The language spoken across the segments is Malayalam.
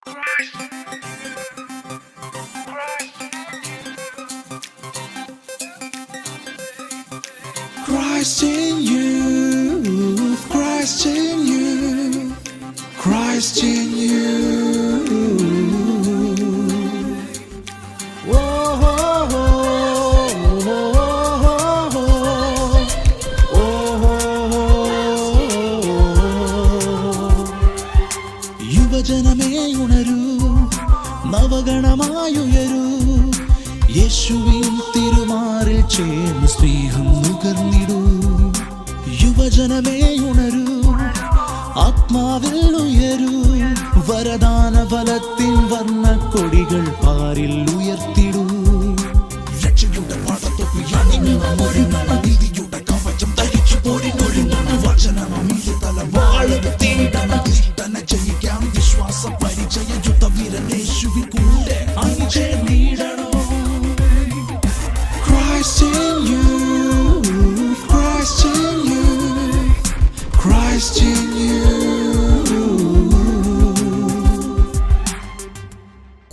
Christ in you, Christ in you, Christ in you. യുവജനമേ ഉണരൂ, നവഗണമായുയരൂ, യേശുവിൻ തിരുമാറിൽ ചേർന്ന് സ്നേഹം നുകർന്നിടൂ. യുവജനമേ ഉണരൂ, ആത്മാവിൽ ഉയരൂ, വരദാന ഫലത്തിൻ വർണ്ണ കൊടികൾ പാരിൽ ഉയർത്തിടൂ. രക്ഷയുടെ പടത്തൊപ്പി അണിഞ്ഞൊരുങ്ങണം, നീതിയുടെ കവചം ധരിച്ചു പോരിനൊരുങ്ങണം, വചനമീതി തലവാളെടുത്തിടണം, ദുഷ്ടനെ ജയിക്കാം വിശ്വാസ പരിചയ യുദ്ധവീരൻ യേശുവിൻ കൂടെ അണിചേർന്നിടണം. Christ in you, Christ in you, Christ in you.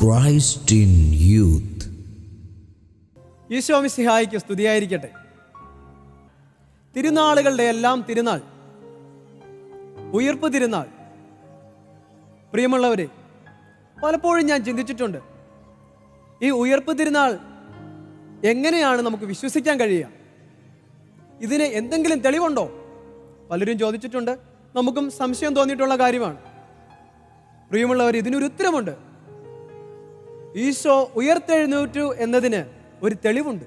Christ in youth. Isho മിശിഹായ്ക്ക് സ്തുതിയായിരിക്കട്ടെ. തിരുനാളുകളുടെ എല്ലാം തിരുനാൾ, ഉയിർപ്പ് തിരുനാൾ. പ്രിയമുള്ളവരെ, പലപ്പോഴും ഞാൻ ചിന്തിച്ചിട്ടുണ്ട്, ഈ ഉയിർപ്പ് തിരുനാൾ എങ്ങനെയാണ് നമുക്ക് വിശ്വസിക്കാൻ കഴിയുക? ഇതിന് എന്തെങ്കിലും തെളിവുണ്ടോ? പലരും ചോദിച്ചിട്ടുണ്ട്, നമുക്കും സംശയം തോന്നിയിട്ടുള്ള കാര്യമാണ്. പ്രിയമുള്ളവർ, ഇതിനൊരു ഉത്തരമുണ്ട്. ഈശോ ഉയർത്തെഴുന്നേറ്റു എന്നതിന് ഒരു തെളിവുണ്ട്.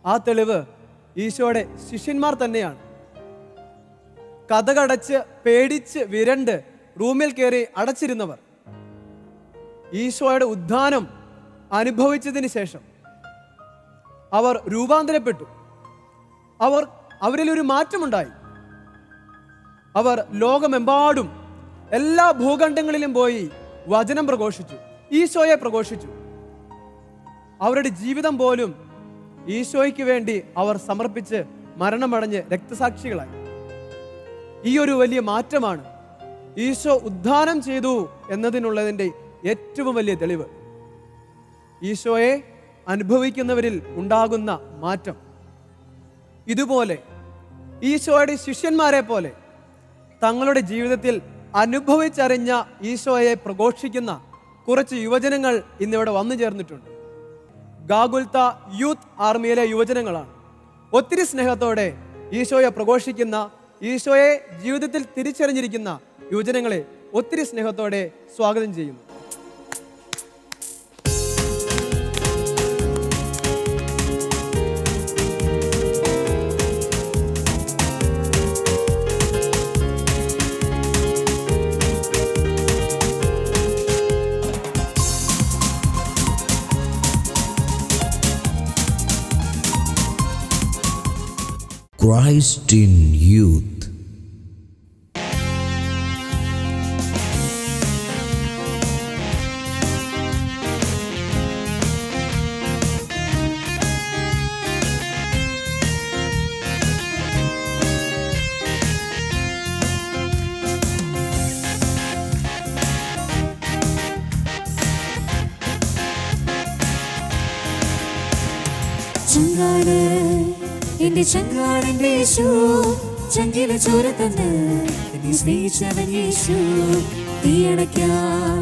ആ തെളിവ് ഈശോയുടെ ശിഷ്യന്മാർ തന്നെയാണ്. കതകടച്ച് പേടിച്ച് വിരണ്ട് റൂമിൽ കയറി അടച്ചിരുന്നവർ ഈശോയുടെ ഉത്ഥാനം അനുഭവിച്ചതിന് ശേഷം അവർ രൂപാന്തരപ്പെട്ടു. അവരിലൊരു മാറ്റമുണ്ടായി. അവർ ലോകമെമ്പാടും എല്ലാ ഭൂഖണ്ഡങ്ങളിലും പോയി വചനം പ്രഘോഷിച്ചു, ഈശോയെ പ്രഘോഷിച്ചു. അവരുടെ ജീവിതം പോലും ഈശോയ്ക്ക് വേണ്ടി അവർ സമർപ്പിച്ച് മരണമടഞ്ഞ് രക്തസാക്ഷികളായി. ഈ ഒരു വലിയ മാറ്റമാണ് ഈശോ ഉദ്ധാനം ചെയ്തു എന്നതിനുള്ളതിൻ്റെ ഏറ്റവും വലിയ തെളിവ്. ഈശോയെ അനുഭവിക്കുന്നവരിൽ ഉണ്ടാകുന്ന മാറ്റം. ഇതുപോലെ ഈശോയുടെ ശിഷ്യന്മാരെ പോലെ തങ്ങളുടെ ജീവിതത്തിൽ അനുഭവിച്ചറിഞ്ഞ ഈശോയെ പ്രഘോഷിക്കുന്ന കുറച്ച് യുവജനങ്ങൾ ഇന്നിവിടെ വന്നു ചേർന്നിട്ടുണ്ട്. ഗാഗുൽത്ത യൂത്ത് ആർമിയിലെ യുവജനങ്ങളാണ്. ഒത്തിരി സ്നേഹത്തോടെ ഈശോയെ പ്രഘോഷിക്കുന്ന, ഈശോയെ ജീവിതത്തിൽ തിരിച്ചറിഞ്ഞിരിക്കുന്ന യുവജനങ്ങളെ ഒത്തിരി സ്നേഹത്തോടെ സ്വാഗതം ചെയ്യുന്നു. Christ in youth. ചങ്ങാട് എന്റെ ചങ്ങാടന്റെ യേശു, ചങ്കിലെ ചോര തന്ന് എന്നെ സ്നേഹിച്ചവൻ യേശു. തീയണയ്ക്കാൻ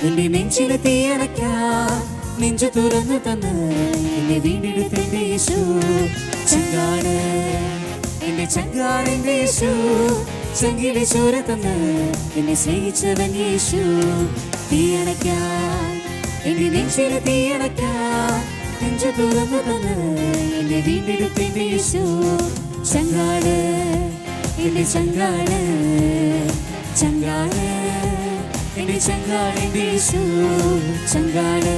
എന്റെ നെഞ്ചിലെ തീയണയ്ക്കാൻ നെഞ്ചു തുറന്നു തന്ന് എന്നെ വീണ്ടെടുത്തെന്റെ യേശു. ചങ്ങാട് എന്റെ ചങ്ങാടന്റെ യേശു, ചങ്കിലെ ചോര തന്ന് എന്നെ സ്നേഹിച്ചവൻ യേശു. തീയണയ്ക്കാൻ എന്റെ നെഞ്ചിലെ തീയണയ്ക്കാൻ നെഞ്ചു തുറന്നു തന്ന് എന്നെ വീണ്ടെടുത്തെന്റെ യേശു. ചങ്ങാട് എന്റെ ചങ്ങാട്, ചങ്ങാട് എന്റെ ചങ്ങാടന്റെ യേശു. ചങ്ങാട്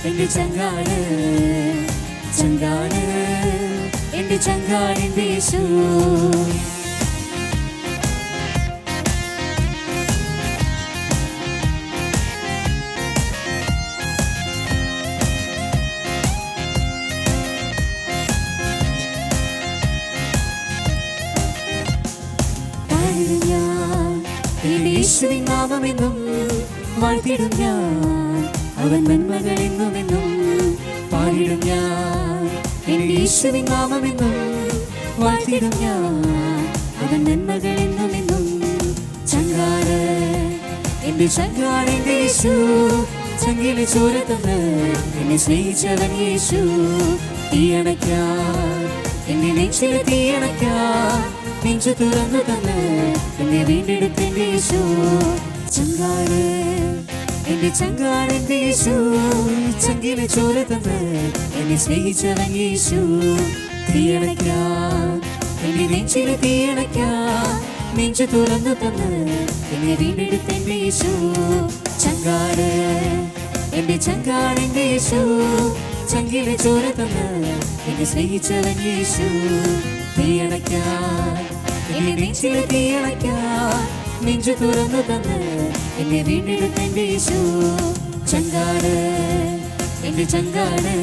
എന്റെ ചങ്ങാട്, ചങ്ങാട് എന്റെ ചങ്ങാടന്റെ യേശു. യേശുവിൻ നാമമെന്നും വാഴ്ത്തിടും ഞാൻ അവൻ നന്മകൾ എന്നുമെന്നും പാടിടും ഞാൻ എന്റെ യേശുവിൻ നാമമെന്നും വാഴ്ത്തിടും ഞാൻ അവൻ നന്മകൾ എന്നുമെന്നും ചങ്കാണ് എന്റെ ചങ്കാണ് എന്റെ യേശു ചങ്കിലെ ചോര തന്ന് എന്നെ സ്നേഹിച്ചവൻ യേശു തീയണയ്ക്കാൻ എന്റെ നെഞ്ചിലെ തീയണയ്ക്കാൻ നെഞ്ചു തുറന്നു തന്ന് എന്നെ വീണ്ടെടുത്തെന്റെ യേശു ചങ്കാണ് എന്റെ ചങ്കാണ് എന്റെ യേശു ചങ്കിലെ ചോര തന്ന് എന്നെ സ്നേഹിച്ചവൻ യേശു തീയണയ്ക്കാൻ എന്റെ നെഞ്ചിലെ തീയണയ്ക്കാൻ നെഞ്ചു തുറന്നു തന്ന് എന്നെ വീണ്ടെടുത്തെന്റെ യേശു ചങ്കാണ് എന്റെ ചങ്കാണ് എന്റെ യേശു ചങ്കിലെ ചോര തന്ന് എന്നെ സ്നേഹിച്ചവൻ യേശു തീയണയ്ക്കാൻ എന്നെ നെഞ്ചിലെ തീയണയ്ക്കാൻ നെഞ്ചു തുറന്നു തന്ന് എന്നെ വീണ്ടെടുത്തെന്റെ യേശു ചങ്കാണ് എന്റെ ചങ്കാണ്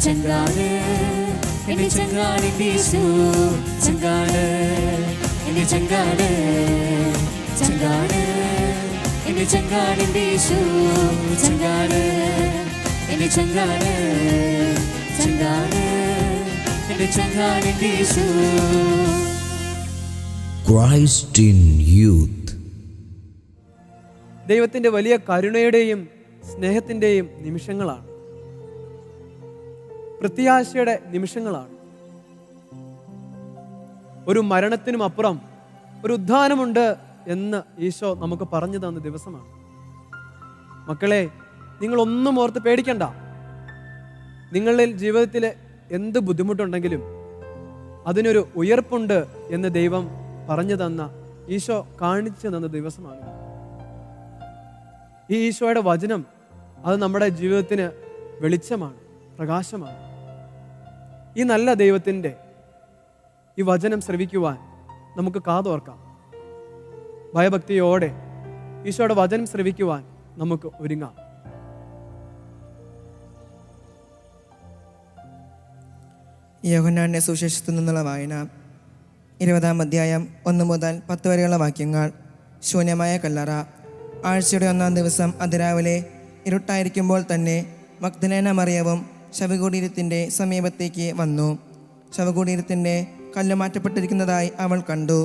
ചങ്കാണ് എന്റെ ചങ്കാണ് എന്റെ യേശു ചങ്കാണ് എന്റെ ചങ്കാണ് ചങ്കാണ് എന്റെ ചങ്കാണ് എന്റെ യേശു ചങ്കാണ് എന്റെ ചങ്കാണ് ചങ്കാണ് എന്റെ ചങ്കാണ് എന്റെ യേശു Christ in youth. ദൈവത്തിൻ്റെ വലിയ കരുണയുടെയും സ്നേഹത്തിൻ്റെയും നിമിഷങ്ങളാണ്, പ്രത്യാശയുടെ നിമിഷങ്ങളാണ്. ഒരു മരണത്തിനും അപ്പുറം ഒരു ഉദ്ധാനമുണ്ട് എന്ന് ഈശോ നമുക്ക് പറഞ്ഞു തന്ന ദിവസമാണ്. മക്കളെ, നിങ്ങളൊന്നും ഓർത്ത് പേടിക്കണ്ട. നിങ്ങളിൽ ജീവിതത്തിൽ എന്ത് ബുദ്ധിമുട്ടുണ്ടെങ്കിലും അതിനൊരു ഉയർപ്പുണ്ട് എന്ന് ദൈവം പറഞ്ഞു തന്ന, ഈശോ കാണിച്ചു തന്ന ദിവസമാണ്. ഈ ഈശോയുടെ വചനം അത് നമ്മുടെ ജീവിതത്തിന് വെളിച്ചമാണ്, പ്രകാശമാണ്. ഈ നല്ല ദൈവത്തിൻ്റെ ഈ വചനം ശ്രവിക്കുവാൻ നമുക്ക് കാതോർക്കാം. ഭയഭക്തിയോടെ ഈശോയുടെ വചനം ശ്രവിക്കുവാൻ നമുക്ക് ഒരുങ്ങാം. യോഹന്നാന്റെ സുവിശേഷത്തിൽ നിന്നുള്ള വായന 20-ാം അധ്യായം 1 മുതൽ 10 വരെയുള്ള വാക്യങ്ങൾ. ശൂന്യമായ കല്ലറ. ആഴ്ചയുടെ 1-ാം ദിവസം അതിരാവിലെ ഇരുട്ടായിരിക്കുമ്പോൾ തന്നെ മഗ്ദലേന മറിയവും ശവകുടീരത്തിൻ്റെ സമീപത്തേക്ക് വന്നു. ശവകുടീരത്തിൻ്റെ കല്ല് മാറ്റപ്പെട്ടിരിക്കുന്നതായി അവൾ കണ്ടു.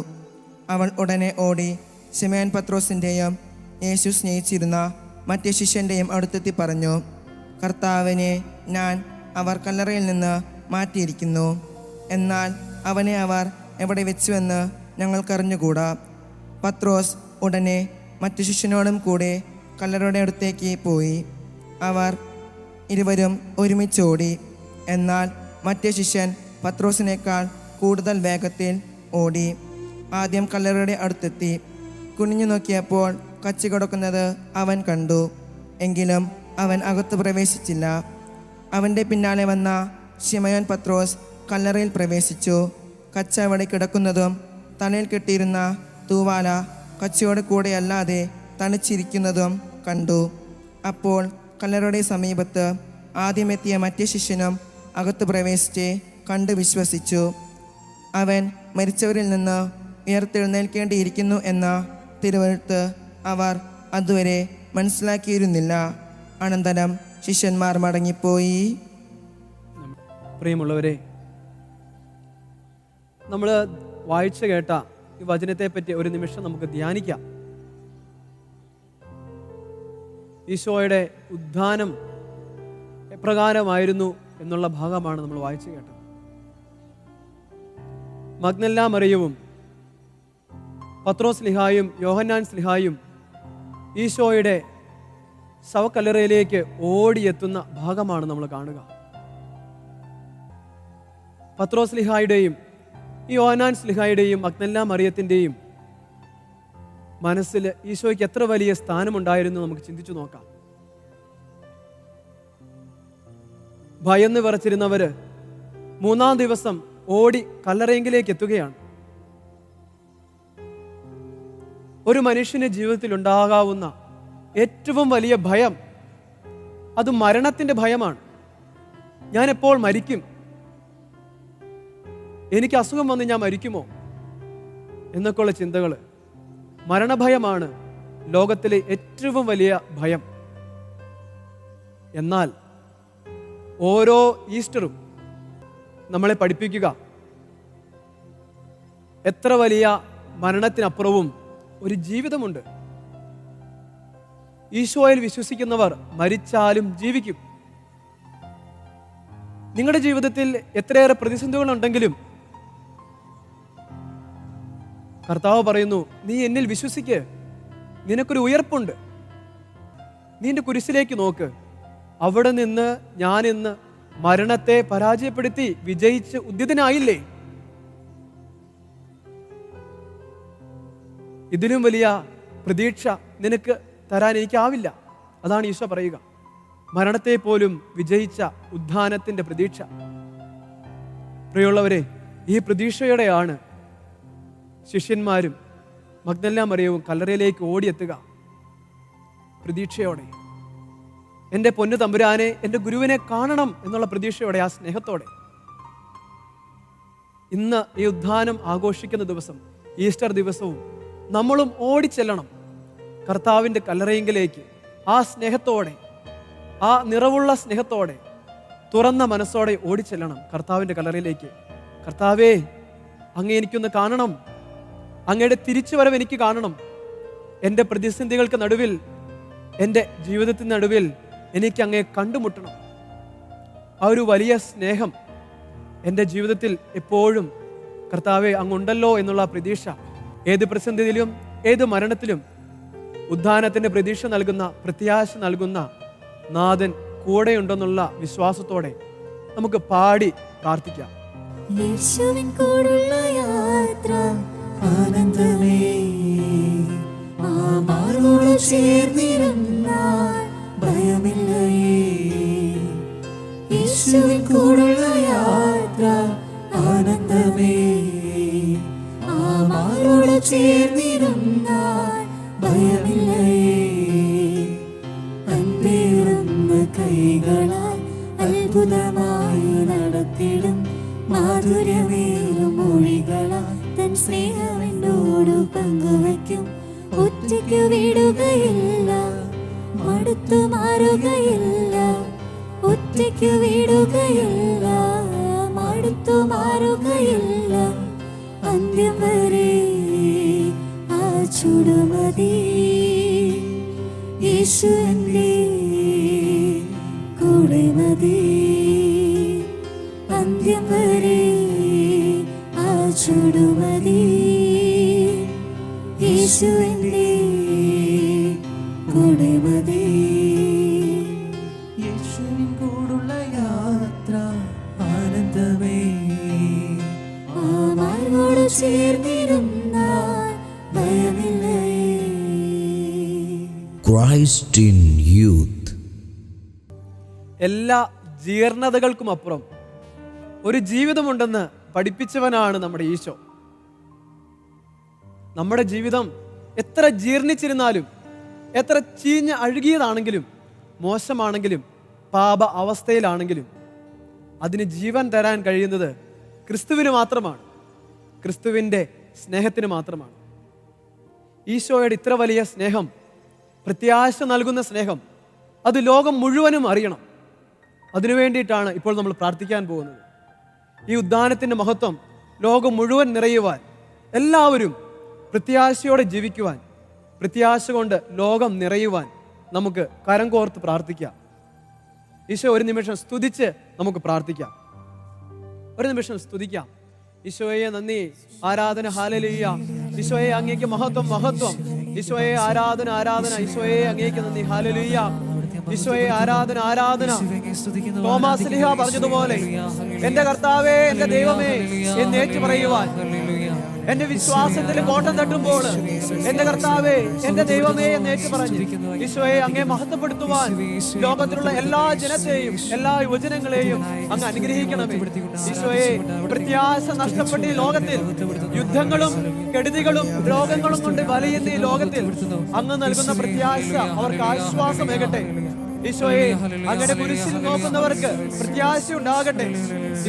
അവൾ ഉടനെ ഓടി ശിമയോൻ പത്രോസിൻ്റെയും യേശു സ്നേഹിച്ചിരുന്ന മറ്റേ ശിഷ്യൻ്റെയും അടുത്തെത്തി പറഞ്ഞു, കർത്താവിനെ അവർ കല്ലറയിൽ നിന്ന് മാറ്റിയിരിക്കുന്നു. എന്നാൽ അവനെ അവർ എവിടെ വെച്ചുവെന്ന് ഞങ്ങൾക്കറിഞ്ഞുകൂടാ. പത്രോസ് ഉടനെ മറ്റു ശിഷ്യനോടും കൂടെ കല്ലറയുടെ അടുത്തേക്ക് പോയി. അവർ ഇരുവരും ഒരുമിച്ചോടി. എന്നാൽ മറ്റേ ശിഷ്യൻ പത്രോസിനേക്കാൾ കൂടുതൽ വേഗത്തിൽ ഓടി. ആദ്യം കല്ലറയുടെ അടുത്തെത്തി. കുനിഞ്ഞു നോക്കിയപ്പോൾ കച്ചി കിടക്കുന്നത് അവൻ കണ്ടു. എങ്കിലും അവൻ അകത്ത് പ്രവേശിച്ചില്ല. അവൻ്റെ പിന്നാലെ വന്ന ശിമയോൻ പത്രോസ് കല്ലറയിൽ പ്രവേശിച്ചു. കച്ച അവിടെ കിടക്കുന്നതും തലയിൽ കെട്ടിയിരുന്ന തൂവാല കച്ചയോട് കൂടെയല്ലാതെ തണിച്ചിരിക്കുന്നതും കണ്ടു. അപ്പോൾ കല്ലറയുടെ സമീപത്ത് ആദ്യമെത്തിയ മറ്റേ ശിഷ്യനും അകത്ത് പ്രവേശിച്ച് കണ്ട് വിശ്വസിച്ചു. അവൻ മരിച്ചവരിൽ നിന്ന് ഉയർത്തെഴുന്നേൽക്കേണ്ടിയിരിക്കുന്നു എന്ന തിരുവെഴുത്ത് അവർ അതുവരെ മനസ്സിലാക്കിയിരുന്നില്ല. അനന്തരം ശിഷ്യന്മാർ മടങ്ങിപ്പോയി. പ്രിയമുള്ളവരെ, നമ്മൾ വായിച്ചു കേട്ട ഈ വചനത്തെ പറ്റി ഒരു നിമിഷം നമുക്ക് ധ്യാനിക്കാം. ഈശോയുടെ ഉദ്ധാനം എപ്രകാരമായിരുന്നു എന്നുള്ള ഭാഗമാണ് നമ്മൾ വായിച്ചു കേട്ടത്. മഗ്ദലേന മറിയവും പത്രോസ് സ്ലിഹായും യോഹന്നാൻ സ്ലിഹായും ഈശോയുടെ ശവക്കല്ലറയിലേക്ക് ഓടിയെത്തുന്ന ഭാഗമാണ് നമ്മൾ കാണുക. പത്രോസ് സ്ലിഹായുടെയും ഈ യോഹന്നാൻ സ്ലിഹായുടെയും മഗ്ദലേന മറിയത്തിൻ്റെയും മനസ്സിൽ ഈശോയ്ക്ക് എത്ര വലിയ സ്ഥാനമുണ്ടായിരുന്നു നമുക്ക് ചിന്തിച്ചു നോക്കാം. ഭയന്ന് വിറച്ചിരുന്നവര് 3-ാം ദിവസം ഓടി കല്ലറയെങ്കിലേക്ക് എത്തുകയാണ്. ഒരു മനുഷ്യന് ജീവിതത്തിൽ ഉണ്ടാകാവുന്ന ഏറ്റവും വലിയ ഭയം അത് മരണത്തിൻ്റെ ഭയമാണ്. ഞാൻ എപ്പോൾ മരിക്കും, എനിക്ക് അസുഖം വന്ന് ഞാൻ മരിക്കുമോ എന്നൊക്കെയുള്ള ചിന്തകൾ മരണഭയമാണ് ലോകത്തിലെ ഏറ്റവും വലിയ ഭയം. എന്നാൽ ഓരോ ഈസ്റ്ററും നമ്മളെ പഠിപ്പിക്കുക, എത്ര വലിയ മരണത്തിനപ്പുറവും ഒരു ജീവിതമുണ്ട്. ഈശോയിൽ വിശ്വസിക്കുന്നവർ മരിച്ചാലും ജീവിക്കും. നിങ്ങളുടെ ജീവിതത്തിൽ എത്രയേറെ പ്രതിസന്ധികളുണ്ടെങ്കിലും കർത്താവ് പറയുന്നു, നീ എന്നിൽ വിശ്വസിക്ക്, നിനക്കൊരു ഉയർപ്പുണ്ട്. നീ എൻ്റെ കുരിശിലേക്ക് നോക്ക്. അവിടെ നിന്ന് ഞാൻ ഇന്ന് മരണത്തെ പരാജയപ്പെടുത്തി വിജയിച്ച് ഉദ്യതനായില്ലേ? ഇതിലും വലിയ പ്രതീക്ഷ നിനക്ക് തരാൻ എനിക്കാവില്ല. അതാണ് ഈശോ പറയുക. മരണത്തെ പോലും വിജയിച്ച ഉദ്ധാനത്തിന്റെ പ്രതീക്ഷ. പ്രിയമുള്ളവരെ, ഈ പ്രതീക്ഷയോടെയാണ് ശിഷ്യന്മാരും മഗ്ദല മറിയവും കല്ലറയിലേക്ക് ഓടിയെത്തുക. പ്രതീക്ഷയോടെ, എൻ്റെ പൊന്നു തമ്പുരാനെ, എൻ്റെ ഗുരുവിനെ കാണണം എന്നുള്ള പ്രതീക്ഷയോടെ, ആ സ്നേഹത്തോടെ. ഇന്ന് ഈ ഉദ്ധാനം ആഘോഷിക്കുന്ന ദിവസം, ഈസ്റ്റർ ദിവസവും നമ്മളും ഓടിച്ചെല്ലണം കർത്താവിൻ്റെ കല്ലറയിലേക്ക്. ആ സ്നേഹത്തോടെ, ആ നിറവുള്ള സ്നേഹത്തോടെ, തുറന്ന മനസ്സോടെ ഓടിച്ചെല്ലണം കർത്താവിൻ്റെ കല്ലറയിലേക്ക്. കർത്താവേ, അങ്ങേ എനിക്കൊന്ന് കാണണം, അങ്ങയുടെ തിരിച്ചുവരവ് എനിക്ക് കാണണം. എൻ്റെ പ്രതിസന്ധികൾക്ക് നടുവിൽ, എൻ്റെ ജീവിതത്തിന് നടുവിൽ എനിക്ക് അങ്ങയെ കണ്ടുമുട്ടണം. ആ ഒരു വലിയ സ്നേഹം എൻ്റെ ജീവിതത്തിൽ എപ്പോഴും കർത്താവെ അങ്ങുണ്ടല്ലോ എന്നുള്ള പ്രതീക്ഷ. ഏത് പ്രതിസന്ധിയിലും ഏത് മരണത്തിലും ഉദ്ധാനത്തിൻ്റെ പ്രതീക്ഷ നൽകുന്ന, പ്രത്യാശ നൽകുന്ന നാഥൻ കൂടെയുണ്ടെന്നുള്ള വിശ്വാസത്തോടെ നമുക്ക് പാടി പ്രാർത്ഥിക്കാം. യേശുവിൻ കൂടുള്ള യാത്ര ആനന്ദമേ, ആ മാറോട് ചേർന്നിരുന്നാൽ ഭയമില്ലയേ. യേശുവിൻ കൂടുള്ള യാത്ര ആനന്ദമേ, ആ മാറോട് ചേർന്നിരുന്നാൽ ഭയമില്ലയേ. അൻപേറുന്ന കൈകളാൽ അത്ഭുതമായി നടത്തിടും, മാധുര്യമേറും മൊഴികളാൽ തൻ സ്നേഹം എന്നോട് പങ്കുവയ്ക്കും. ഒറ്റയ്ക്ക് വിടുകയില്ല, മടുത്തു മാറുകയില്ല. ഒറ്റയ്ക്ക് വിടുകയില്ല, മടുത്തു മാറുകയില്ല. അന്ത്യം വരെ ആ ചുടുമതി. യേശു എൻ്റെ കൂടെ മതി. അന്ത്യം വരെ ആ ചുടുമതി. യേശു എൻ്റെ കൂടെ മതി. യേശുവിൻ കൂടുള്ള യാത്ര ആനന്ദമേ, ആ മാർഗോട് ചേർന്നിരുന്നാൽ ഭയമില്ലയേ. Christ in youth. എല്ലാ ജീർണതകൾക്കും അപ്പുറം ഒരു ജീവിതമുണ്ടെന്ന് പഠിപ്പിച്ചവനാണ് നമ്മുടെ ഈശോ. നമ്മുടെ ജീവിതം എത്ര ജീർണിച്ചിരുന്നാലും, എത്ര ചീഞ്ഞ് അഴുകിയതാണെങ്കിലും, മോശമാണെങ്കിലും, പാപ അവസ്ഥയിലാണെങ്കിലും അതിന് ജീവൻ തരാൻ കഴിയുന്നത് ക്രിസ്തുവിന് മാത്രമാണ്, ക്രിസ്തുവിൻ്റെ സ്നേഹത്തിന് മാത്രമാണ്. ഈശോയുടെ ഇത്ര വലിയ സ്നേഹം, പ്രത്യാശ നൽകുന്ന സ്നേഹം, അത് ലോകം മുഴുവനും അറിയണം. അതിനു വേണ്ടിയിട്ടാണ് ഇപ്പോൾ നമ്മൾ പ്രാർത്ഥിക്കാൻ പോകുന്നത്. ഈ ഉദ്ധാനത്തിൻ്റെ മഹത്വം ലോകം മുഴുവൻ നിറയുവാൻ, എല്ലാവരും പ്രത്യാശയോടെ ജീവിക്കുവാൻ, പ്രത്യാശ കൊണ്ട് ലോകം നിറയുവാൻ നമുക്ക് കരം കോർത്ത് പ്രാർത്ഥിക്കാം. ഈശോ ഒരു നിമിഷം സ്തുതിച്ച് നമുക്ക് പ്രാർത്ഥിക്കാം. ഒരു നിമിഷം സ്തുതിക്കാം. ഈശോയെ നന്ദി, ആരാധന, ഹല്ലേലൂയ. ഈശോയെ അങ്ങേക്ക് മഹത്വം, മഹത്വം. ഈശോയെ ആരാധന, ആരാധന. ഈശോയെ അങ്ങേക്ക് നന്ദി, ഹല്ലേലൂയ. ഈശോയെ ആരാധന, ആരാധന. തോമാസ് ലീഹ പറഞ്ഞതുപോലെ, എന്റെ കർത്താവേ, എന്റെ ദൈവമേ എന്ന് ഏറ്റു പറയുവാൻ, എന്റെ വിശ്വാസത്തിൽ കോട്ടം തട്ടുമ്പോൾ എന്റെ കർത്താവേ, എന്റെ ദൈവമേ എന്ന് ഏറ്റു പറഞ്ഞു ഈശോയെ അങ്ങേ മഹത്വപ്പെടുത്തുവാൻ ലോകത്തിലുള്ള എല്ലാ ജനത്തെയും, എല്ലാ യുവജനങ്ങളെയും അങ്ങ് അനുഗ്രഹിക്കണമേ. ഈശോയെ, പ്രത്യാശ നഷ്ടപ്പെട്ട ഈ ലോകത്തിൽ, യുദ്ധങ്ങളും കെടുതികളും രോഗങ്ങളും കൊണ്ട് വലയുന്ന ഈ ലോകത്തിൽ അങ്ങ് നൽകുന്ന പ്രത്യാശ അവർക്ക് ആശ്വാസമേകട്ടെ. ഈശോയെ, അങ്ങയുടെ കുരിശിൽ നോക്കുന്നവർക്ക് പ്രത്യാശ ഉണ്ടാകട്ടെ.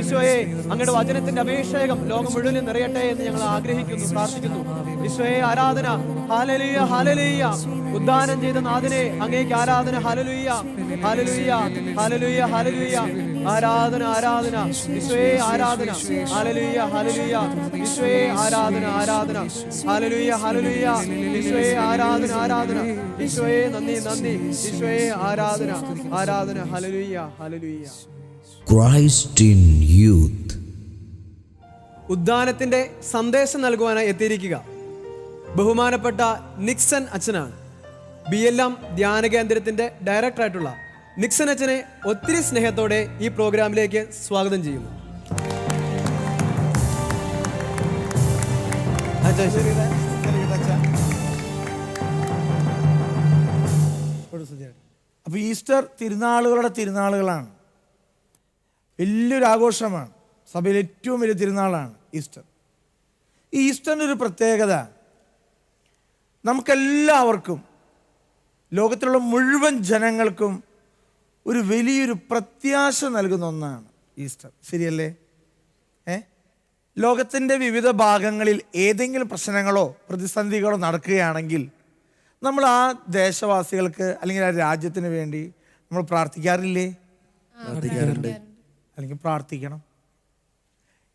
ഈശോയെ, അങ്ങയുടെ വചനത്തിന്റെ അഭിഷേകം ലോകം മുഴുവൻ നിറയട്ടെ എന്ന് ഞങ്ങൾ ആഗ്രഹിക്കുന്നു, പ്രാർത്ഥിക്കുന്നു. ഈശോയെ ആരാധന. Hallelujah hallelujah. ഉദ്ധാനം ചെയ്ത നാഥനെ അങ്ങേക്ക് ആരാധന. Hallelujah hallelujah hallelujah hallelujah. ആരാധന ആരാധന. ഈശോയെ ആരാധന. Hallelujah hallelujah. ഈശോയെ ആരാധന ആരാധന. Hallelujah hallelujah. ഈശോയെ ആരാധന ആരാധന. ഈശോയെ നന്ദി നന്ദി. ഈശോയെ ആരാധന ആരാധന. Hallelujah hallelujah. Christ in youth. ഉദ്ധാനത്തിന്റെ സന്ദേശം നൽകുവാനായി എത്തിയിരിക്കുക ബഹുമാനപ്പെട്ട നിക്സൺ അച്ഛനാണ്. BLM ധ്യാന കേന്ദ്രത്തിന്റെ ഡയറക്ടറായിട്ടുള്ള നിക്സൺ അച്ഛനെ ഒത്തിരി സ്നേഹത്തോടെ ഈ പ്രോഗ്രാമിലേക്ക് സ്വാഗതം ചെയ്യുന്നു. അപ്പോൾ ഈസ്റ്റർ തിരുനാളുകളുടെ തിരുനാളുകളാണ്. വലിയൊരു ആഘോഷമാണ്. സഭയിൽ ഏറ്റവും വലിയ തിരുനാളാണ് ഈസ്റ്റർ. ഈ ഈസ്റ്ററിൻ്റെ ഒരു പ്രത്യേകത, നമുക്കെല്ലാവർക്കും, ലോകത്തിലുള്ള മുഴുവൻ ജനങ്ങൾക്കും ഒരു വലിയൊരു പ്രത്യാശ നൽകുന്ന ഒന്നാണ് ഈസ്റ്റർ. ശരിയല്ലേ? ലോകത്തിൻ്റെ വിവിധ ഭാഗങ്ങളിൽ ഏതെങ്കിലും പ്രശ്നങ്ങളോ പ്രതിസന്ധികളോ നടക്കുകയാണെങ്കിൽ നമ്മൾ ആ ദേശവാസികൾക്ക് അല്ലെങ്കിൽ ആ രാജ്യത്തിന് വേണ്ടി നമ്മൾ പ്രാർത്ഥിക്കാറില്ലേ? അല്ലെങ്കിൽ പ്രാർത്ഥിക്കണം.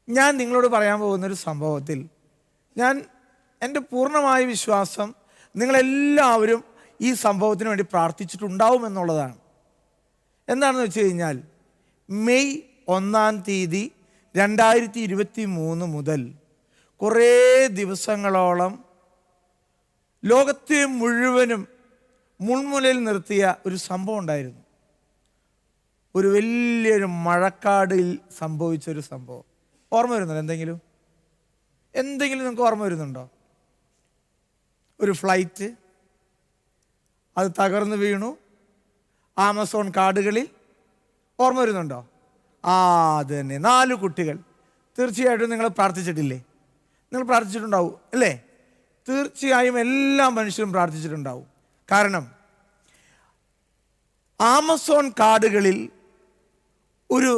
ഞാൻ നിങ്ങളോട് പറയാൻ പോകുന്നൊരു സംഭവത്തിൽ എൻ്റെ പൂർണ്ണമായ വിശ്വാസം നിങ്ങളെല്ലാവരും ഈ സംഭവത്തിന് വേണ്ടി പ്രാർത്ഥിച്ചിട്ടുണ്ടാവും എന്നുള്ളതാണ്. എന്താണെന്ന് വെച്ച് കഴിഞ്ഞാൽ, മെയ് 1-ാം തീയതി 2023 മുതൽ കുറേ ദിവസങ്ങളോളം ലോകത്തെ മുഴുവനും മുൾമുനയിൽ നിർത്തിയ ഒരു സംഭവം ഉണ്ടായിരുന്നു. ഒരു വലിയൊരു മഴക്കാടിൽ സംഭവിച്ചൊരു സംഭവം. ഓർമ്മ വരുന്നുണ്ടോ? എന്തെങ്കിലും നിങ്ങൾക്ക് ഓർമ്മ വരുന്നുണ്ടോ? ഒരു ഫ്ലൈറ്റ് അത് തകർന്നു വീണു ആമസോൺ കാടുകളിൽ. ഓർമ്മ വരുന്നുണ്ടോ? അത് തന്നെ, 4 കുട്ടികൾ. തീർച്ചയായിട്ടും നിങ്ങൾ പ്രാർത്ഥിച്ചിട്ടില്ലേ? നിങ്ങൾ പ്രാർത്ഥിച്ചിട്ടുണ്ടാവും അല്ലേ? തീർച്ചയായും എല്ലാ മനുഷ്യരും പ്രാർത്ഥിച്ചിട്ടുണ്ടാവും. കാരണം ആമസോൺ കാടുകളിൽ ഒരു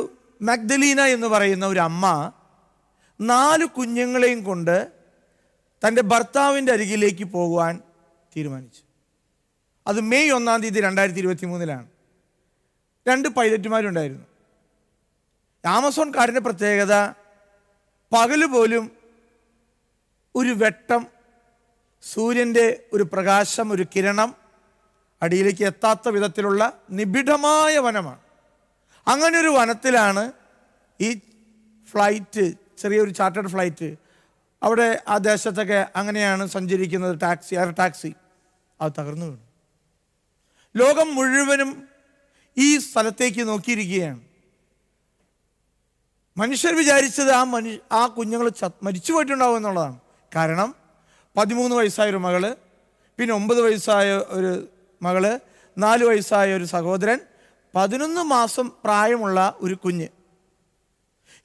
മഗ്ദലീന എന്ന് പറയുന്ന ഒരു അമ്മ 4 കുഞ്ഞുങ്ങളെയും കൊണ്ട് തൻ്റെ ഭർത്താവിൻ്റെ അരികിലേക്ക് പോകുവാൻ തീരുമാനിച്ചു. അത് മെയ് 1-ാം തീയതി 2023 2 പൈലറ്റുമാരുണ്ടായിരുന്നു. ആമസോൺ കാടിൻ്റെ പ്രത്യേകത, പകല് പോലും ഒരു വെട്ടം, സൂര്യൻ്റെ ഒരു പ്രകാശം, ഒരു കിരണം അടിയിലേക്ക് എത്താത്ത വിധത്തിലുള്ള നിബിഡമായ വനമാണ്. അങ്ങനെ ഒരു വനത്തിലാണ് ഈ ഫ്ലൈറ്റ്, ചെറിയൊരു ചാർട്ടേഡ് ഫ്ലൈറ്റ്, അവിടെ ആ ദേശത്തൊക്കെ അങ്ങനെയാണ് സഞ്ചരിക്കുന്നത്, എയർ ടാക്സി, അത് തകർന്നു വീണു. ലോകം മുഴുവനും ഈ സ്ഥലത്തേക്ക് നോക്കിയിരിക്കുകയാണ്. മനുഷ്യർ വിചാരിച്ചത് ആ കുഞ്ഞുങ്ങൾ മരിച്ചു പോയിട്ടുണ്ടാവും എന്നുള്ളതാണ്. കാരണം 13 വയസ്സായ ഒരു മകള്, പിന്നെ 9 വയസ്സായ ഒരു മകള്, 4 വയസ്സായ ഒരു സഹോദരൻ, 11 മാസം പ്രായമുള്ള ഒരു കുഞ്ഞ്.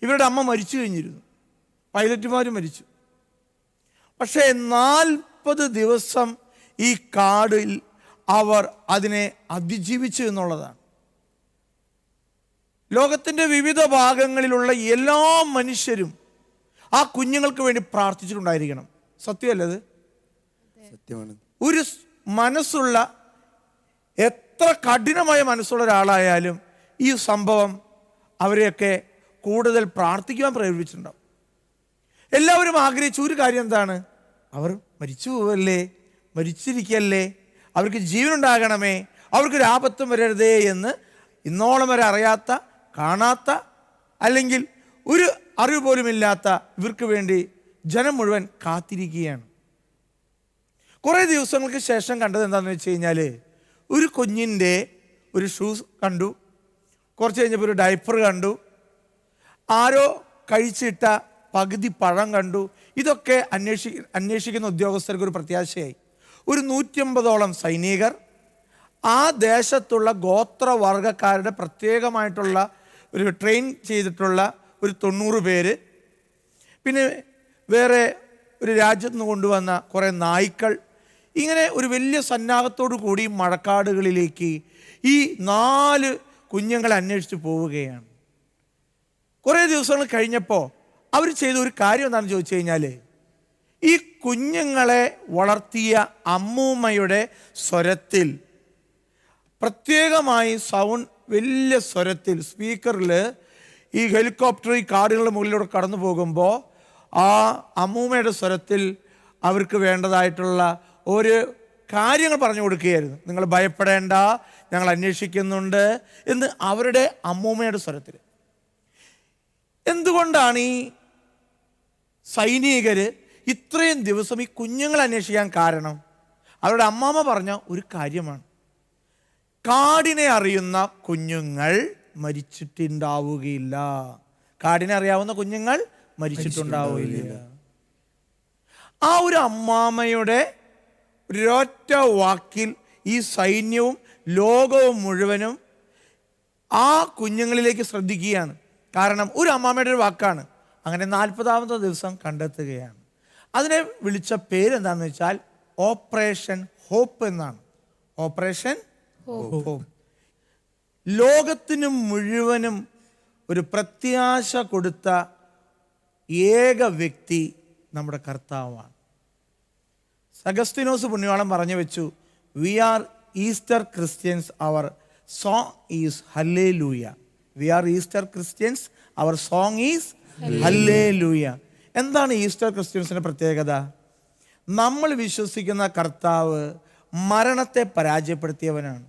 ഇവരുടെ അമ്മ മരിച്ചു കഴിഞ്ഞിരുന്നു, പൈലറ്റുമാരും മരിച്ചു. പക്ഷേ 40 ദിവസം ഈ കാടിൽ അവർ അതിനെ അതിജീവിച്ചു എന്നുള്ളതാണ്. ലോകത്തിൻ്റെ വിവിധ ഭാഗങ്ങളിലുള്ള എല്ലാ മനുഷ്യരും ആ കുഞ്ഞുങ്ങൾക്ക് വേണ്ടി പ്രാർത്ഥിച്ചിട്ടുണ്ടായിരിക്കണം. സത്യമല്ലത്? സത്യമാണ്. ഒരു മനസ്സുള്ള, എത്ര കഠിനമായ മനസ്സുള്ള ഒരാളായാലും ഈ സംഭവം അവരെയൊക്കെ കൂടുതൽ പ്രാർത്ഥിക്കുവാൻ പ്രേരിപ്പിച്ചിട്ടുണ്ടാവും. എല്ലാവരും ആഗ്രഹിച്ച ഒരു കാര്യം എന്താണ്? അവർ മരിച്ചു പോവല്ലേ, മരിച്ചിരിക്കല്ലേ, അവർക്ക് ജീവനുണ്ടാകണമേ, അവർക്കൊരു ആപത്തും വരരുതേ എന്ന് ഇന്നോളം വരെ അറിയാത്ത, കാണാത്ത, അല്ലെങ്കിൽ ഒരു അറിവ് പോലുമില്ലാത്ത ഇവർക്ക് വേണ്ടി ജനം മുഴുവൻ കാത്തിരിക്കുകയാണ്. കുറേ ദിവസങ്ങൾക്ക് ശേഷം കണ്ടത് എന്താണെന്ന് വെച്ച് കഴിഞ്ഞാൽ, ഒരു കുഞ്ഞിൻ്റെ ഒരു ഷൂസ് കണ്ടു, കുറച്ച് കഴിഞ്ഞപ്പോൾ ഒരു ഡയപ്പർ കണ്ടു, ആരോ കഴിച്ചിട്ട പകുതി പഴം കണ്ടു. ഇതൊക്കെ അന്വേഷിക്കുന്ന ഉദ്യോഗസ്ഥർക്ക് ഒരു പ്രത്യാശയായി. ഒരു 150ഓളം സൈനികർ, ആ ദേശത്തുള്ള ഗോത്രവർഗക്കാരുടെ പ്രത്യേകമായിട്ടുള്ള ഒരു ട്രെയിൻ ചെയ്തിട്ടുള്ള ഒരു 90 പേര്, പിന്നെ വേറെ ഒരു രാജ്യത്ത് നിന്ന് കൊണ്ടുവന്ന കുറേ നായ്ക്കൾ, ഇങ്ങനെ ഒരു വലിയ സന്നാഹത്തോടു കൂടി മഴക്കാടുകളിലേക്ക് ഈ 4 കുഞ്ഞുങ്ങളെ അന്വേഷിച്ച് പോവുകയാണ്. കുറേ ദിവസങ്ങൾ കഴിഞ്ഞപ്പോൾ അവർ ചെയ്ത ഒരു കാര്യം എന്താണെന്ന് ചോദിച്ചു കഴിഞ്ഞാൽ, ഈ കുഞ്ഞുങ്ങളെ വളർത്തിയ അമ്മൂമ്മയുടെ സ്വരത്തിൽ, പ്രത്യേകമായി സൗണ്ട് വലിയ സ്വരത്തിൽ സ്പീക്കറിൽ ഈ ഹെലികോപ്റ്റർ ഈ കാടുകളുടെ മുകളിലൂടെ കടന്നു പോകുമ്പോൾ ആ അമ്മൂമ്മയുടെ സ്വരത്തിൽ അവർക്ക് വേണ്ടതായിട്ടുള്ള ഒരു കാര്യങ്ങൾ പറഞ്ഞു കൊടുക്കുകയായിരുന്നു. നിങ്ങൾ ഭയപ്പെടേണ്ട, ഞങ്ങൾ അന്വേഷിക്കുന്നുണ്ട് എന്ന് അവരുടെ അമ്മൂമ്മയുടെ സ്വരത്തിൽ. എന്തുകൊണ്ടാണ് ഈ സൈനികർ ഇത്രയും ദിവസം ഈ കുഞ്ഞുങ്ങളെ അന്വേഷിക്കാൻ കാരണം? അവരുടെ അമ്മാമ്മ പറഞ്ഞ ഒരു കാര്യമാണ്. കാടിനെ അറിയുന്ന കുഞ്ഞുങ്ങൾ മരിച്ചിട്ടുണ്ടാവുകയില്ല. കാടിനെ അറിയാവുന്ന കുഞ്ഞുങ്ങൾ മരിച്ചിട്ടുണ്ടാവുകയില്ല. ആ ഒരു അമ്മാമ്മയുടെ ഒരൊറ്റ വാക്കിൽ ഈ സൈന്യവും ലോകവും മുഴുവനും ആ കുഞ്ഞുങ്ങളിലേക്ക് ശ്രദ്ധിക്കുകയാണ്. കാരണം ഒരു അമ്മാമ്മയുടെ ഒരു വാക്കാണ്. അങ്ങനെ 40ാമത്തെ ദിവസം കണ്ടെത്തുകയാണ്. അതിനെ വിളിച്ച പേരെന്താണെന്ന് വെച്ചാൽ ഓപ്പറേഷൻ ഹോപ്പ് എന്നാണ്. Operation hope. ലോകത്തിനും മുഴുവനും ഒരു പ്രത്യാശ കൊടുത്ത ഏക വ്യക്തി നമ്മുടെ കർത്താവാണ്. അഗസ്തീനോസ് പുണ്യവാളൻ പറഞ്ഞു വെച്ചു, we are Easter Christians, our song is hallelujah. We are Easter Christians, our song is hallelujah. എന്താണ് ഈസ്റ്റർ ക്രിസ്ത്യൻസിൻ്റെ പ്രത്യേകത? നമ്മൾ വിശ്വസിക്കുന്ന കർത്താവ് മരണത്തെ പരാജയപ്പെടുത്തിയവനാണ്.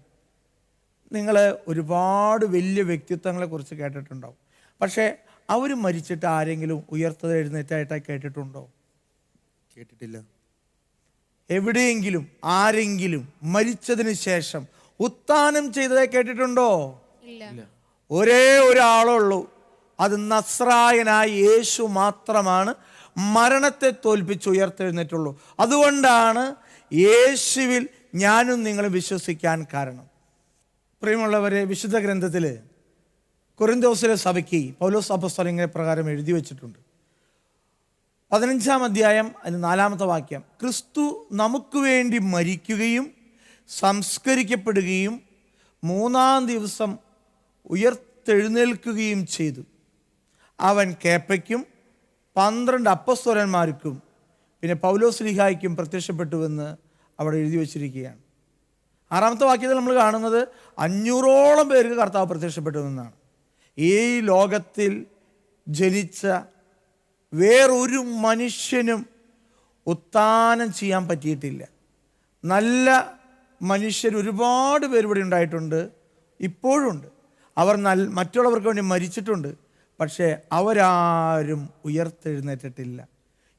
നിങ്ങൾ ഒരുപാട് വലിയ വ്യക്തിത്വങ്ങളെ കുറിച്ച് കേട്ടിട്ടുണ്ടാവും. പക്ഷേ അവർ മരിച്ചിട്ട് ആരെങ്കിലും ഉയർത്തെഴുന്നേറ്റായിട്ടായി കേട്ടിട്ടുണ്ടോ? കേട്ടിട്ടില്ല. എവിടെയെങ്കിലും ആരെങ്കിലും മരിച്ചതിന് ശേഷം ഉത്ഥാനം ചെയ്തതായി കേട്ടിട്ടുണ്ടോ? ഒരേ ഒരാളുള്ളൂ, അത് നസ്രായനായ യേശു മാത്രമാണ് മരണത്തെ തോൽപ്പിച്ച് ഉയർത്തെഴുന്നേറ്റുള്ളൂ. അതുകൊണ്ടാണ് യേശുവിൽ ഞാനും നിങ്ങളും വിശ്വസിക്കാൻ കാരണം. പ്രിയമുള്ളവരെ, വിശുദ്ധ ഗ്രന്ഥത്തിൽ കൊരിന്തോസിലെ സഭയ്ക്ക് പൗലോസ് അപ്പോസ്തലൻ ഇങ്ങനെ പ്രകാരം എഴുതി വച്ചിട്ടുണ്ട്. 15-ാം അധ്യായം അതിന് 4-ാമത്തെ വാക്യം, ക്രിസ്തു നമുക്ക് വേണ്ടി മരിക്കുകയും സംസ്കരിക്കപ്പെടുകയും 3-ാം ദിവസം ഉയർത്തെഴുന്നേൽക്കുകയും ചെയ്തു. അവൻ കേപ്പയ്ക്കും 12 അപ്പോസ്തലന്മാർക്കും പിന്നെ പൗലോസ്ലീഹായ്ക്കും പ്രത്യക്ഷപ്പെട്ടുവെന്ന് അവിടെ എഴുതി വച്ചിരിക്കുകയാണ്. 6-ാമത്തെ വാക്യത്തിൽ നമ്മൾ കാണുന്നത് 500ഓളം പേർക്ക് കർത്താവ് പ്രത്യക്ഷപ്പെട്ടുവെന്നാണ്. ഈ ലോകത്തിൽ ജനിച്ച വേറൊരു മനുഷ്യനും ഉത്ഥാനം ചെയ്യാൻ പറ്റിയിട്ടില്ല. നല്ല മനുഷ്യർ ഒരുപാട് പേര് ഇവിടെ ഉണ്ടായിട്ടുണ്ട്, ഇപ്പോഴുണ്ട്. അവർ മറ്റുള്ളവർക്ക് വേണ്ടി മരിച്ചിട്ടുണ്ട്. പക്ഷേ അവരാരും ഉയർത്തെഴുന്നേറ്റിട്ടില്ല.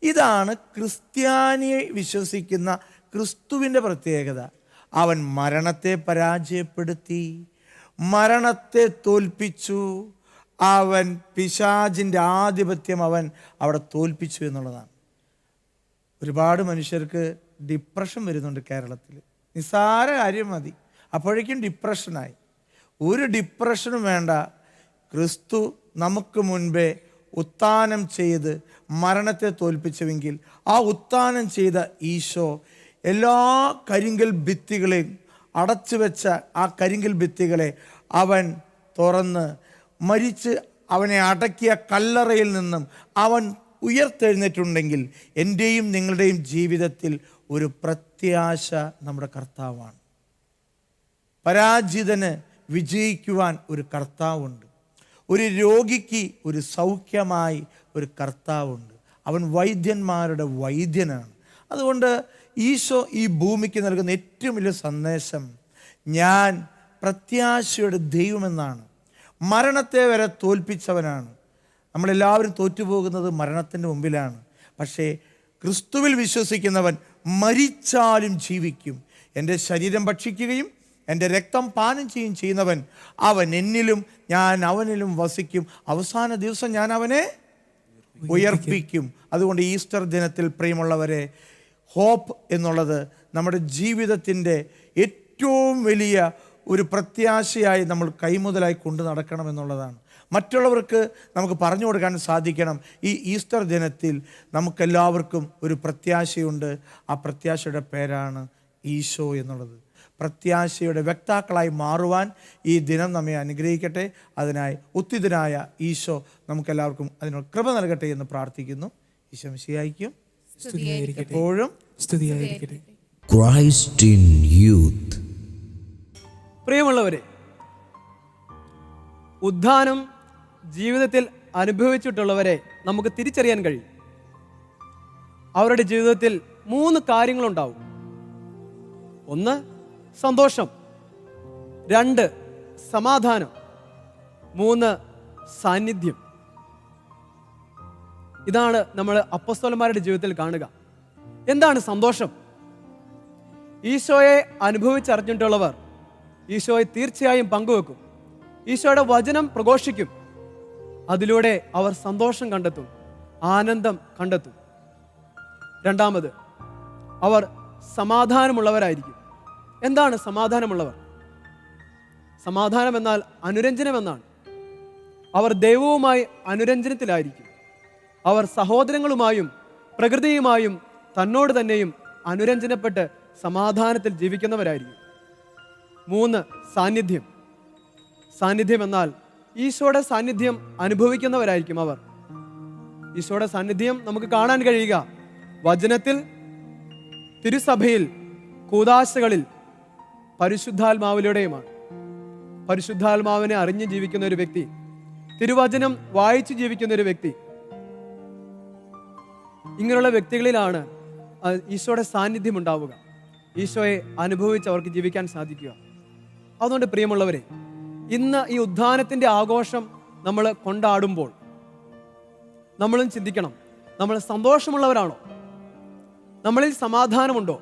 ഇതാണ് ക്രിസ്ത്യാനിയെ വിശ്വസിക്കുന്ന ക്രിസ്തുവിൻ്റെ പ്രത്യേകത. അവൻ മരണത്തെ പരാജയപ്പെടുത്തി, മരണത്തെ തോൽപ്പിച്ചു. അവൻ പിശാചിൻ്റെ ആധിപത്യം അവൻ അവിടെ തോൽപ്പിച്ചു എന്നുള്ളതാണ്. ഒരുപാട് മനുഷ്യർക്ക് ഡിപ്രഷൻ വരുന്നുണ്ട് കേരളത്തിൽ. നിസ്സാര കാര്യം മതി, അപ്പോഴേക്കും ഡിപ്രഷനായി. ഒരു ഡിപ്രഷനും വേണ്ട. ക്രിസ്തു നമുക്ക് മുൻപേ ഉത്ഥാനം ചെയ്ത് മരണത്തെ തോൽപ്പിച്ചുവെങ്കിൽ ആ ഉത്ഥാനം ചെയ്ത ഈശോ എല്ലാ കരിങ്കൽ ഭിത്തികളെയും അടച്ചു വെച്ച ആ കരിങ്കൽ ഭിത്തികളെ അവൻ തുറന്ന് മരിച്ച് അവനെ അടക്കിയ കല്ലറയിൽ നിന്നും അവൻ ഉയർത്തെഴുന്നേറ്റുണ്ടെങ്കിൽ എൻ്റെയും നിങ്ങളുടെയും ജീവിതത്തിൽ ഒരു പ്രത്യാശ നമ്മുടെ കർത്താവാണ്. പരാജിതന് വിജയിക്കുവാൻ ഒരു കർത്താവുണ്ട്. ഒരു രോഗിക്ക് ഒരു സൗഖ്യമായി ഒരു കർത്താവുണ്ട്. അവൻ വൈദ്യന്മാരുടെ വൈദ്യനാണ്. അതുകൊണ്ട് ഈശോ ഈ ഭൂമിക്ക് നൽകുന്ന ഏറ്റവും വലിയ സന്ദേശം, ഞാൻ പ്രത്യാശയുടെ ദൈവമെന്നാണ്. മരണത്തെ വരെ തോൽപ്പിച്ചവനാണ്. നമ്മളെല്ലാവരും തോറ്റുപോകുന്നത് മരണത്തിൻ്റെ മുമ്പിലാണ്. പക്ഷേ ക്രിസ്തുവിൽ വിശ്വസിക്കുന്നവൻ മരിച്ചാലും ജീവിക്കും. എൻ്റെ ശരീരം ഭക്ഷിക്കുകയും എൻ്റെ രക്തം പാനം ചെയ്യുന്നവൻ അവൻ എന്നിലും ഞാൻ അവനിലും വസിക്കും. അവസാന ദിവസം ഞാൻ അവനെ ഉയർപ്പിക്കും. അതുകൊണ്ട് ഈസ്റ്റർ ദിനത്തിൽ പ്രിയമുള്ളവരെ, ഹോപ്പ് എന്നുള്ളത് നമ്മുടെ ജീവിതത്തിൻ്റെ ഏറ്റവും വലിയ ഒരു പ്രത്യാശയായി നമ്മൾ കൈമുതലായി കൊണ്ടു നടക്കണം എന്നുള്ളതാണ്. മറ്റുള്ളവർക്ക് നമുക്ക് പറഞ്ഞു കൊടുക്കാൻ സാധിക്കണം. ഈ ഈസ്റ്റർ ദിനത്തിൽ നമുക്കെല്ലാവർക്കും ഒരു പ്രത്യാശയുണ്ട്. ആ പ്രത്യാശയുടെ പേരാണ് ഈശോ എന്നുള്ളത്. പ്രത്യാശയുടെ വ്യക്താക്കളായി മാറുവാൻ ഈ ദിനം നമ്മെ അനുഗ്രഹിക്കട്ടെ. അതിനായി ഉത്തിതനായ ഈശോ നമുക്കെല്ലാവർക്കും അതിനുള്ള കൃപ നൽകട്ടെ എന്ന് പ്രാർത്ഥിക്കുന്നു. ഈശോ മിശിഹായ്ക്കും സ്തുതിയായിരിക്കട്ടെ. എപ്പോഴും സ്തുതിയായിരിക്കട്ടെ. Christ in youth. പ്രിയമുള്ളവരെ, ഉദ്ധാനം ജീവിതത്തിൽ അനുഭവിച്ചിട്ടുള്ളവരെ നമുക്ക് തിരിച്ചറിയാൻ കഴിയും. അവരുടെ ജീവിതത്തിൽ 3 കാര്യങ്ങളുണ്ടാവും. 1 സന്തോഷം, 2 സമാധാനം, 3 സാന്നിധ്യം. ഇതാണ് നമ്മൾ അപ്പോസ്തലന്മാരുടെ ജീവിതത്തിൽ കാണുക. എന്താണ് സന്തോഷം? ഈശോയെ അനുഭവിച്ചറിഞ്ഞിട്ടുള്ളവർ ഈശോയെ തീർച്ചയായും പങ്കുവെക്കും. ഈശോയുടെ വചനം പ്രഘോഷിക്കും. അതിലൂടെ അവർ സന്തോഷം കണ്ടെത്തും, ആനന്ദം കണ്ടെത്തും. 2, അവർ സമാധാനമുള്ളവരായിരിക്കും. എന്താണ് സമാധാനമുള്ളവർ? സമാധാനം എന്നാൽ അനുരഞ്ജനം എന്നാണ്. അവർ ദൈവവുമായി അനുരഞ്ജനത്തിലായിരിക്കും. അവർ സഹോദരങ്ങളുമായും പ്രകൃതിയുമായും തന്നോട് തന്നെയും അനുരഞ്ജനപ്പെട്ട് സമാധാനത്തിൽ ജീവിക്കുന്നവരായിരിക്കും. 3 സാന്നിധ്യം. സാന്നിധ്യം എന്നാൽ ഈശോയുടെ സാന്നിധ്യം അനുഭവിക്കുന്നവരായിരിക്കും അവർ. ഈശോയുടെ സാന്നിധ്യം നമുക്ക് കാണാൻ കഴിയുക വചനത്തിൽ, തിരുസഭയിൽ, കൂദാശകളിൽ, പരിശുദ്ധാത്മാവിലൂടെയുമാണ്. പരിശുദ്ധാത്മാവിനെ അറിഞ്ഞ് ജീവിക്കുന്ന ഒരു വ്യക്തി, തിരുവചനം വായിച്ചു ജീവിക്കുന്ന ഒരു വ്യക്തി, ഇങ്ങനെയുള്ള വ്യക്തികളിലാണ് ഈശോയുടെ സാന്നിധ്യം ഉണ്ടാവുക. ഈശോയെ അനുഭവിച്ച് അവർക്ക് ജീവിക്കാൻ സാധിക്കുക. അതുകൊണ്ട് പ്രിയമുള്ളവരെ, ഇന്ന് ഈ ഉദ്ധാനത്തിൻ്റെ ആഘോഷം നമ്മൾ കൊണ്ടാടുമ്പോൾ നമ്മളും ചിന്തിക്കണം, നമ്മൾ സന്തോഷമുള്ളവരാണോ? നമ്മളിൽ സമാധാനമുണ്ടോ?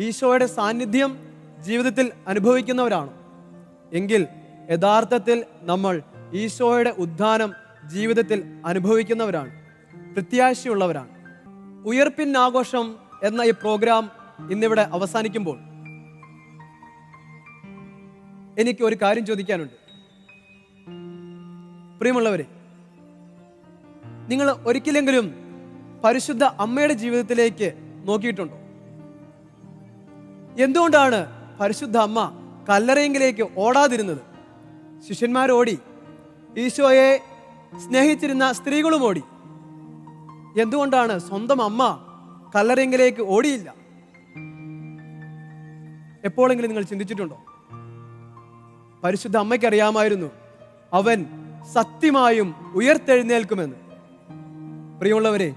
ഈശോയുടെ സാന്നിധ്യം ജീവിതത്തിൽ അനുഭവിക്കുന്നവരാണോ? എങ്കിൽ യഥാർത്ഥത്തിൽ നമ്മൾ ഈശോയുടെ ഉദ്ധാനം ജീവിതത്തിൽ അനുഭവിക്കുന്നവരാണ്, പ്രത്യാശയുള്ളവരാണ്. ഉയർപ്പിൻ ആഘോഷം എന്ന ഈ പ്രോഗ്രാം ഇന്നിവിടെ അവസാനിക്കുമ്പോൾ എനിക്ക് ഒരു കാര്യം ചോദിക്കാനുണ്ട്. പ്രിയമുള്ളവരെ, നിങ്ങൾ ഒരിക്കലെങ്കിലും പരിശുദ്ധ അമ്മയുടെ ജീവിതത്തിലേക്ക് നോക്കിയിട്ടുണ്ടോ? എന്തുകൊണ്ടാണ് പരിശുദ്ധ അമ്മ കല്ലറയെങ്കിലേക്ക് ഓടാതിരുന്നത്? ശിഷ്യന്മാരോടി, ഈശോയെ സ്നേഹിച്ചിരുന്ന സ്ത്രീകളും ഓടി. എന്തുകൊണ്ടാണ് സ്വന്തം അമ്മ കല്ലറയെങ്കിലേക്ക് ഓടിയില്ല? എപ്പോഴെങ്കിലും നിങ്ങൾ ചിന്തിച്ചിട്ടുണ്ടോ? പരിശുദ്ധ അമ്മയ്ക്ക് അറിയാമായിരുന്നു അവൻ സത്യമായും ഉയർത്തെഴുന്നേൽക്കുമെന്ന്. പ്രിയമുള്ളവരെ,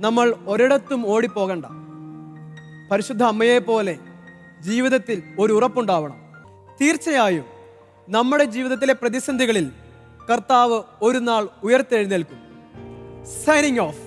നമ്മൾ ഒരിടത്തും ഓടിപ്പോകണ്ട. പരിശുദ്ധ അമ്മയെ പോലെ ജീവിതത്തിൽ ഒരു ഉറപ്പുണ്ടാവണം. തീർച്ചയായും നമ്മുടെ ജീവിതത്തിലെ പ്രതിസന്ധികളിൽ കർത്താവ് ഒരു നാൾ ഉയർത്തെഴുന്നേൽക്കും. Signing off.